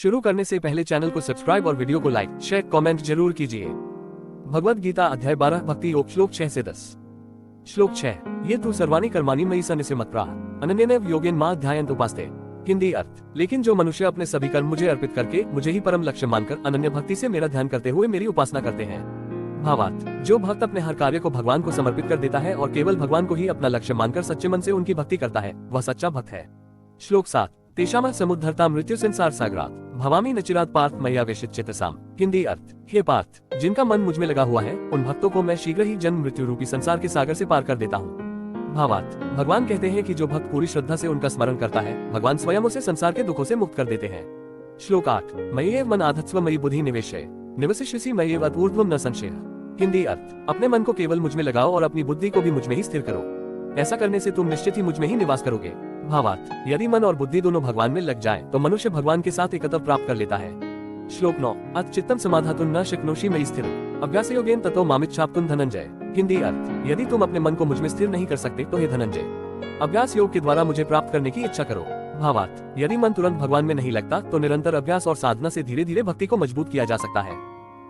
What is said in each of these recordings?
शुरू करने से पहले चैनल को सब्सक्राइब और वीडियो को लाइक शेयर कमेंट जरूर कीजिए। भगवद गीता अध्याय 12 भक्ति योग श्लोक 6 से 10। श्लोक 6 ये तू सर्वाणी कर्माणि मयि सन्निस्य मत्प्रा अनन्येन योगेन मां ध्यायन्त उपास्ते। हिंदी अर्थ, लेकिन जो मनुष्य अपने सभी कर्म मुझे अर्पित करके मुझे ही परम लक्ष्य मानकर अनन्य भक्ति से मेरा ध्यान करते हुए मेरी उपासना करते हैं। भावार्थ, जो भक्त अपने हर कार्य को भगवान को समर्पित कर देता है और केवल भगवान को ही अपना लक्ष्य मानकर सच्चे मन से उनकी भक्ति करता है, वह सच्चा भक्त है। श्लोक 7 तेषाम समुद्धरता मृत्यु संसार सागरात भवामी नचिरात पार्थ मय्या वेशित चेतसाम। हिंदी अर्थ, हे पार्थ, जिनका मन मुझ में लगा हुआ है उन भक्तों को मैं शीघ्र ही जन्म मृत्यु रूपी संसार के सागर से पार कर देता हूँ। भावार्थ, भगवान कहते हैं कि जो भक्त पूरी श्रद्धा से उनका स्मरण करता है भगवान स्वयं उसे संसार के दुखों से मुक्त कर देते हैं। श्लोक 8 मय्येव मन आधत्स्व मयि बुद्धि निवेशय निवसिष्यसि मय्येव ऊर्ध्वं न संशयः। हिंदी अर्थ, अपने मन को केवल मुझ में लगाओ और अपनी बुद्धि को भी मुझ में ही स्थिर करो। ऐसा करने से तुम निश्चित ही मुझ में ही निवास करोगे। भावार्थ, यदि मन और बुद्धि दोनों भगवान में लग जाए तो मनुष्य भगवान के साथ एकत्व प्राप्त कर लेता है। श्लोक 9 अथ चित्तम समाधातुं न शक्नोषि मयि स्थिरं अभ्यास योगेन ततो मामिच्छाप्तुं धनंजय। हिंदी अर्थ, यदि तुम अपने मन को मुझ में स्थिर नहीं कर सकते तो हे धनंजय, अभ्यास योग के द्वारा मुझे प्राप्त करने की इच्छा करो। भावार्थ, यदि मन तुरंत भगवान में नहीं लगता तो निरंतर अभ्यास और साधना से धीरे धीरे भक्ति को मजबूत किया जा सकता है।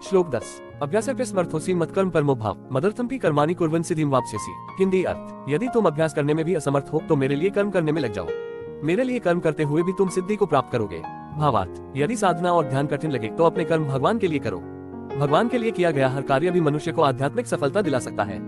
श्लोक 10 अभ्यासोऽप्यसमर्थोऽसि मत्कर्म परमो भाव मदर्थमपि कर्माणि कुर्वन् सिद्धिं वाप्स्यसि। हिंदी अर्थ, यदि तुम अभ्यास करने में भी असमर्थ हो तो मेरे लिए कर्म करने में लग जाओ। मेरे लिए कर्म करते हुए भी तुम सिद्धि को प्राप्त करोगे। भावार्थ, यदि साधना और ध्यान कठिन लगे तो अपने कर्म भगवान के लिए करो। भगवान के लिए किया गया हर कार्य भी मनुष्य को आध्यात्मिक सफलता दिला सकता है।